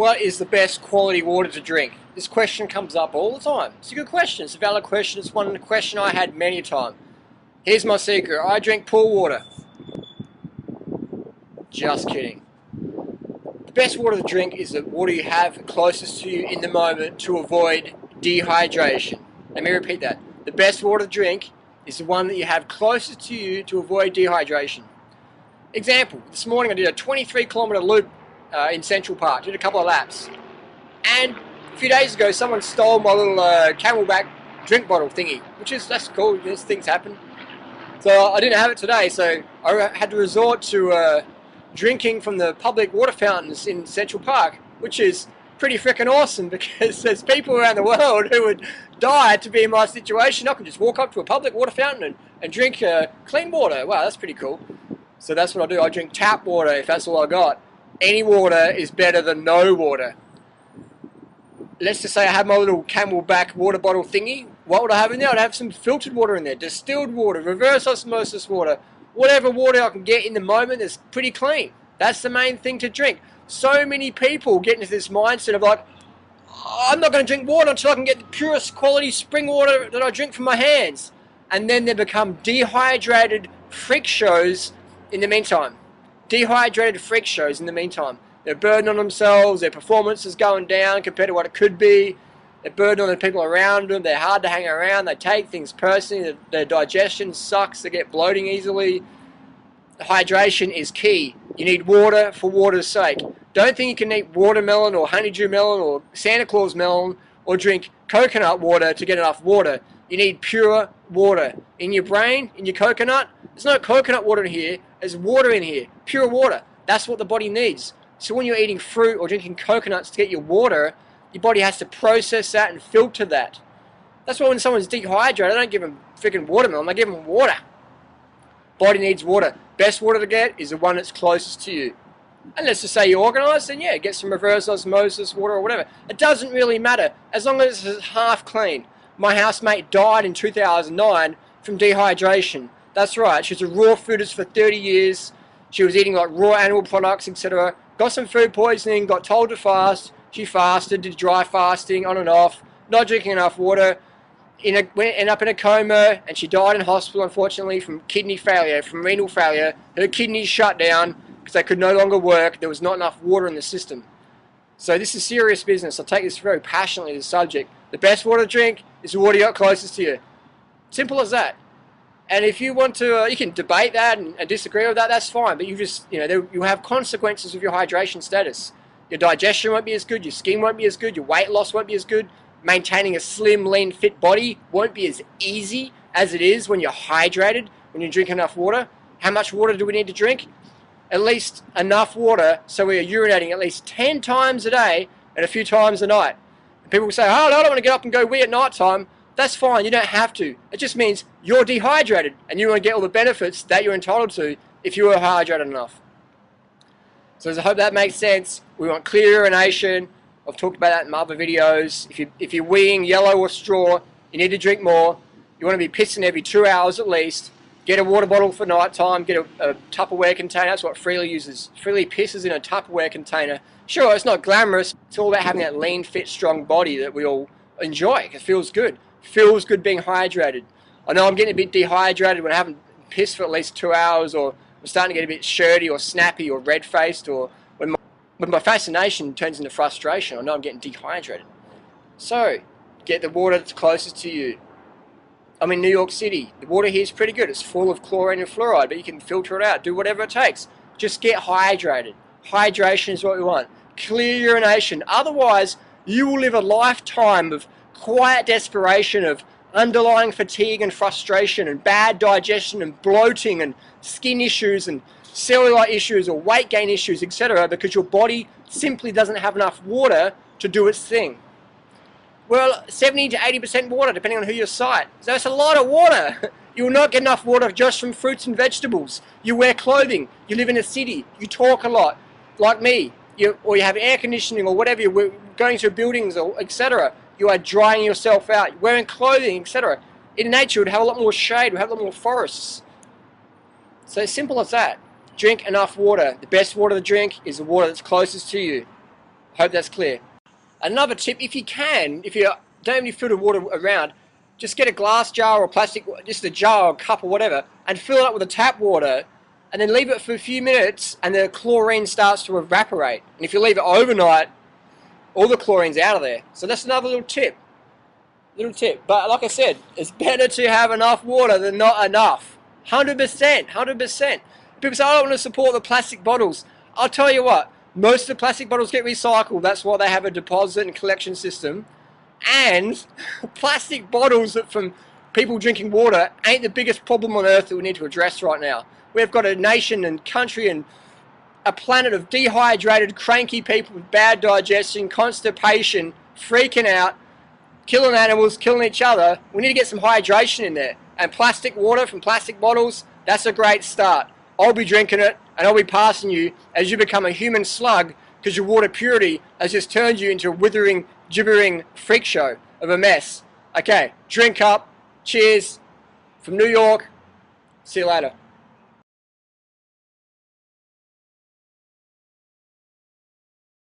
What is the best quality water to drink? This question comes up all the time. It's a good question. It's a valid question. It's one question I had many a time. Here's my secret. I drink pool water. Just kidding. The best water to drink is the water you have closest to you in the moment to avoid dehydration. Let me repeat that. The best water to drink is the one that you have closest to you to avoid dehydration. Example, this morning I did a 23-kilometre loop in Central Park, did a couple of laps. And a few days ago someone stole my little Camelback drink bottle thingy, that's cool, things happen. So I didn't have it today, so I had to resort to drinking from the public water fountains in Central Park, which is pretty freaking awesome because there's people around the world who would die to be in my situation. I can just walk up to a public water fountain and drink clean water. Wow, that's pretty cool. So that's what I do. I drink tap water if that's all I got. Any water is better than no water. Let's just say I have my little Camelback water bottle thingy. What would I have in there? I'd have some filtered water in there, distilled water, reverse osmosis water, whatever water I can get in the moment that's pretty clean. That's the main thing to drink. So many people get into this mindset of like, I'm not going to drink water until I can get the purest quality spring water that I drink from my hands. And then they become dehydrated freak shows in the meantime. Dehydrated freak shows in the meantime. They're burdened on themselves, their performance is going down compared to what it could be. They're burdened on the people around them, they're hard to hang around, they take things personally, their digestion sucks, they get bloating easily. Hydration is key. You need water for water's sake. Don't think you can eat watermelon or honeydew melon or Santa Claus melon or drink coconut water to get enough water. You need pure water. In your brain, in your coconut, there's no coconut water in here, there's water in here. Pure water. That's what the body needs. So when you're eating fruit or drinking coconuts to get your water, your body has to process that and filter that. That's why when someone's dehydrated, I don't give them freaking watermelon, I give them water. Body needs water. Best water to get is the one that's closest to you. And let's just say you're organised, then yeah, get some reverse osmosis water or whatever. It doesn't really matter, as long as it's half clean. My housemate died in 2009 from dehydration. That's right, she was a raw foodist for 30 years. She was eating like raw animal products, etc. Got some food poisoning, got told to fast. She fasted, did dry fasting on and off, not drinking enough water. Ended up in a coma, and she died in hospital, unfortunately, from kidney failure, from renal failure. Her kidneys shut down because they could no longer work. There was not enough water in the system. So this is serious business. I take this very passionately, this subject. The best water to drink is the water you got closest to you. Simple as that. And if you want to, you can debate that and disagree with that, that's fine. But you have consequences of your hydration status. Your digestion won't be as good, your skin won't be as good, your weight loss won't be as good. Maintaining a slim, lean, fit body won't be as easy as it is when you're hydrated, when you drink enough water. How much water do we need to drink? At least enough water so we are urinating at least 10 times a day and a few times a night. And people will say, oh, I don't want to get up and go wee at night time. That's fine, you don't have to. It just means you're dehydrated and you won't get all the benefits that you're entitled to if you are hydrated enough. So I hope that makes sense. We want clear urination. I've talked about that in my other videos. If you're weeing yellow or straw, you need to drink more. You want to be pissing every 2 hours at least. Get a water bottle for night time. Get a Tupperware container. That's what Freely uses. Freely pisses in a Tupperware container. Sure, it's not glamorous. It's all about having that lean, fit, strong body that we all enjoy. It feels good. Feels good being hydrated. I know I'm getting a bit dehydrated when I haven't pissed for at least 2 hours, or I'm starting to get a bit shirty or snappy or red-faced, or when my fascination turns into frustration, I know I'm getting dehydrated. So, get the water that's closest to you. I'm in New York City. The water here is pretty good. It's full of chlorine and fluoride, but you can filter it out. Do whatever it takes. Just get hydrated. Hydration is what we want. Clear urination. Otherwise, you will live a lifetime of quiet desperation, of underlying fatigue and frustration and bad digestion and bloating and skin issues and cellulite issues or weight gain issues, etc., because your body simply doesn't have enough water to do its thing. Well, 70 to 80% water, depending on who you cite. So that's a lot of water. You will not get enough water just from fruits and vegetables. You wear clothing, you live in a city, you talk a lot, like me, or you have air conditioning or whatever, you're going through buildings, or etc. You are drying yourself out, you're wearing clothing, etc. In nature, you would have a lot more shade, we have a lot more forests. So it's simple as that. Drink enough water. The best water to drink is the water that's closest to you. Hope that's clear. Another tip, if you can, if you don't have any filtered water around, just get a glass jar or plastic, just a jar or a cup or whatever, and fill it up with the tap water, and then leave it for a few minutes, and the chlorine starts to evaporate. And if you leave it overnight, all the chlorine's out of there. So that's another little tip. But like I said, it's better to have enough water than not enough. 100%, 100%. People say, I don't want to support the plastic bottles. I'll tell you what, most of the plastic bottles get recycled. That's why they have a deposit and collection system. And plastic bottles from people drinking water ain't the biggest problem on earth that we need to address right now. We've got a nation and country and a planet of dehydrated, cranky people with bad digestion, constipation, freaking out, killing animals, killing each other. We need to get some hydration in there. And plastic water from plastic bottles, that's a great start. I'll be drinking it, and I'll be passing you as you become a human slug, because your water purity has just turned you into a withering, gibbering freak show of a mess. Okay, drink up. Cheers. From New York. See you later.